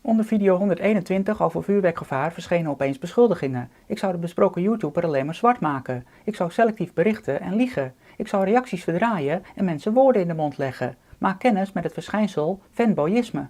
Onder video 121 over vuurwerkgevaar verschenen opeens beschuldigingen. Ik zou de besproken YouTuber alleen maar zwart maken. Ik zou selectief berichten en liegen. Ik zou reacties verdraaien en mensen woorden in de mond leggen. Maak kennis met het verschijnsel fanboyisme.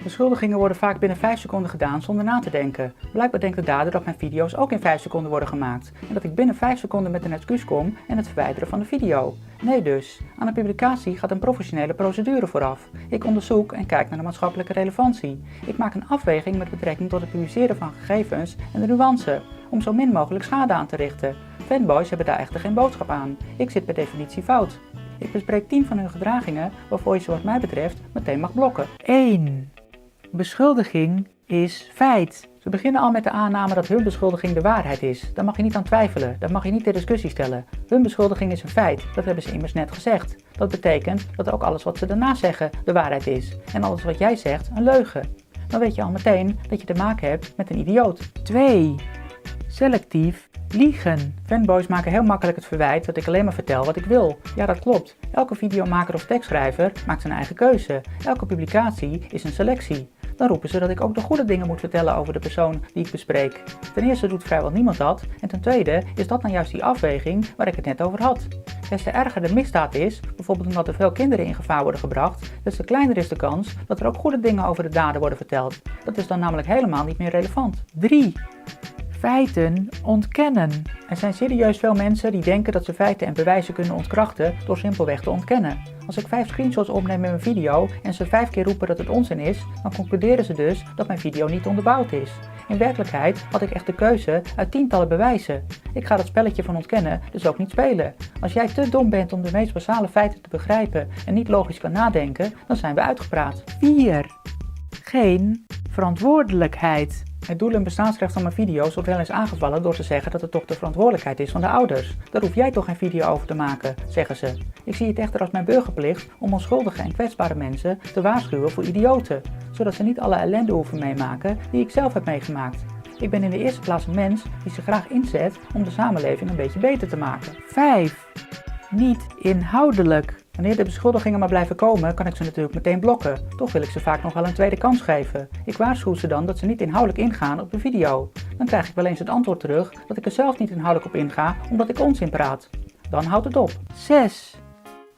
Beschuldigingen worden vaak binnen 5 seconden gedaan zonder na te denken. Blijkbaar denkt de dader dat mijn video's ook in 5 seconden worden gemaakt en dat ik binnen 5 seconden met een excuus kom en het verwijderen van de video. Nee dus, aan een publicatie gaat een professionele procedure vooraf. Ik onderzoek en kijk naar de maatschappelijke relevantie. Ik maak een afweging met betrekking tot het publiceren van gegevens en de nuance, om zo min mogelijk schade aan te richten. Fanboys hebben daar echter geen boodschap aan. Ik zit per definitie fout. Ik bespreek 10 van hun gedragingen waarvoor je ze wat mij betreft meteen mag blokken. 1. Beschuldiging is feit. Ze beginnen al met de aanname dat hun beschuldiging de waarheid is. Daar mag je niet aan twijfelen, dat mag je niet ter discussie stellen. Hun beschuldiging is een feit, dat hebben ze immers net gezegd. Dat betekent dat ook alles wat ze daarna zeggen de waarheid is. En alles wat jij zegt een leugen. Dan weet je al meteen dat je te maken hebt met een idioot. 2. Selectief liegen. Fanboys maken heel makkelijk het verwijt dat ik alleen maar vertel wat ik wil. Ja, dat klopt. Elke videomaker of tekstschrijver maakt zijn eigen keuze. Elke publicatie is een selectie. Dan roepen ze dat ik ook de goede dingen moet vertellen over de persoon die ik bespreek. Ten eerste doet vrijwel niemand dat en ten tweede is dat dan juist die afweging waar ik het net over had. Des te erger de misdaad is, bijvoorbeeld omdat er veel kinderen in gevaar worden gebracht, des te kleiner is de kans dat er ook goede dingen over de dader worden verteld. Dat is dan namelijk helemaal niet meer relevant. 3. Feiten ontkennen. Er zijn serieus veel mensen die denken dat ze feiten en bewijzen kunnen ontkrachten door simpelweg te ontkennen. Als ik 5 screenshots opneem met mijn video en ze 5 keer roepen dat het onzin is, dan concluderen ze dus dat mijn video niet onderbouwd is. In werkelijkheid had ik echt de keuze uit tientallen bewijzen. Ik ga dat spelletje van ontkennen dus ook niet spelen. Als jij te dom bent om de meest basale feiten te begrijpen en niet logisch kan nadenken, dan zijn we uitgepraat. 4. Geen verantwoordelijkheid. Het doel en bestaansrecht van mijn video's wordt wel eens aangevallen door te zeggen dat het toch de verantwoordelijkheid is van de ouders. Daar hoef jij toch geen video over te maken, zeggen ze. Ik zie het echter als mijn burgerplicht om onschuldige en kwetsbare mensen te waarschuwen voor idioten, zodat ze niet alle ellende hoeven meemaken die ik zelf heb meegemaakt. Ik ben in de eerste plaats een mens die zich graag inzet om de samenleving een beetje beter te maken. 5. Niet inhoudelijk. Wanneer de beschuldigingen maar blijven komen, kan ik ze natuurlijk meteen blokken. Toch wil ik ze vaak nog wel een tweede kans geven. Ik waarschuw ze dan dat ze niet inhoudelijk ingaan op de video. Dan krijg ik wel eens het antwoord terug dat ik er zelf niet inhoudelijk op inga, omdat ik onzin praat. Dan houdt het op. 6.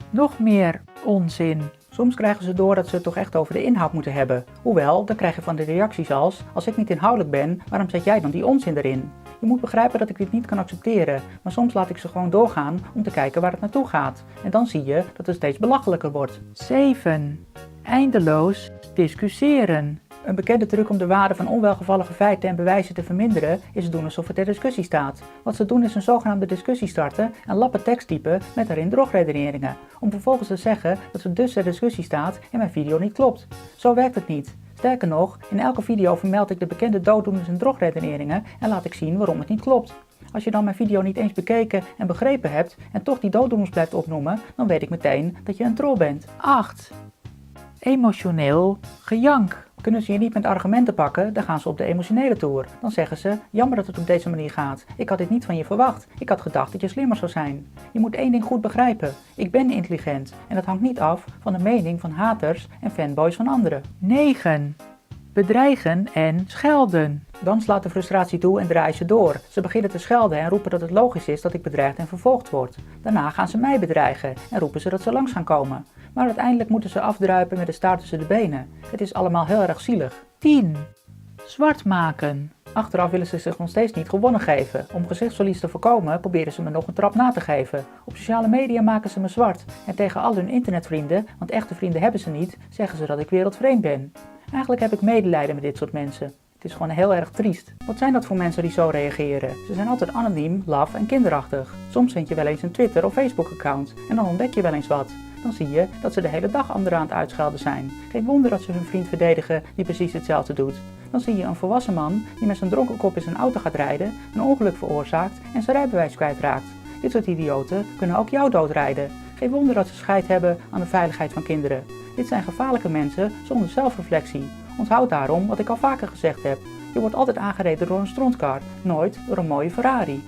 Nog meer onzin. Soms krijgen ze door dat ze het toch echt over de inhoud moeten hebben. Hoewel, dan krijg je van de reacties als ik niet inhoudelijk ben, waarom zet jij dan die onzin erin? Je moet begrijpen dat ik dit niet kan accepteren, maar soms laat ik ze gewoon doorgaan om te kijken waar het naartoe gaat. En dan zie je dat het steeds belachelijker wordt. 7. Eindeloos discussiëren. Een bekende truc om de waarde van onwelgevallige feiten en bewijzen te verminderen is het doen alsof het ter discussie staat. Wat ze doen is een zogenaamde discussie starten en lappen tekst typen met daarin drogredeneringen, om vervolgens te zeggen dat het dus ter discussie staat en mijn video niet klopt. Zo werkt het niet. Sterker nog, in elke video vermeld ik de bekende dooddoeners en drogredeneringen en laat ik zien waarom het niet klopt. Als je dan mijn video niet eens bekeken en begrepen hebt en toch die dooddoeners blijft opnoemen, dan weet ik meteen dat je een troll bent. 8. Emotioneel gejank. Kunnen ze je niet met argumenten pakken, dan gaan ze op de emotionele toer. Dan zeggen ze, jammer dat het op deze manier gaat. Ik had dit niet van je verwacht. Ik had gedacht dat je slimmer zou zijn. Je moet één ding goed begrijpen. Ik ben intelligent en dat hangt niet af van de mening van haters en fanboys van anderen. 9. Bedreigen en schelden. Dan slaat de frustratie toe en draaien ze door. Ze beginnen te schelden en roepen dat het logisch is dat ik bedreigd en vervolgd word. Daarna gaan ze mij bedreigen en roepen ze dat ze langs gaan komen. Maar uiteindelijk moeten ze afdruipen met de staart tussen de benen. Het is allemaal heel erg zielig. 10. Zwart maken. Achteraf willen ze zich nog steeds niet gewonnen geven. Om gezichtsverlies te voorkomen proberen ze me nog een trap na te geven. Op sociale media maken ze me zwart. En tegen al hun internetvrienden, want echte vrienden hebben ze niet, zeggen ze dat ik wereldvreemd ben. Eigenlijk heb ik medelijden met dit soort mensen. Het is gewoon heel erg triest. Wat zijn dat voor mensen die zo reageren? Ze zijn altijd anoniem, laf en kinderachtig. Soms vind je wel eens een Twitter of Facebook account en dan ontdek je wel eens wat. Dan zie je dat ze de hele dag anderen aan het uitschelden zijn. Geen wonder dat ze hun vriend verdedigen die precies hetzelfde doet. Dan zie je een volwassen man die met zijn dronken kop in zijn auto gaat rijden, een ongeluk veroorzaakt en zijn rijbewijs kwijtraakt. Dit soort idioten kunnen ook jou doodrijden. Geen wonder dat ze scheid hebben aan de veiligheid van kinderen. Dit zijn gevaarlijke mensen zonder zelfreflectie. Onthoud daarom wat ik al vaker gezegd heb. Je wordt altijd aangereden door een strontkar, nooit door een mooie Ferrari.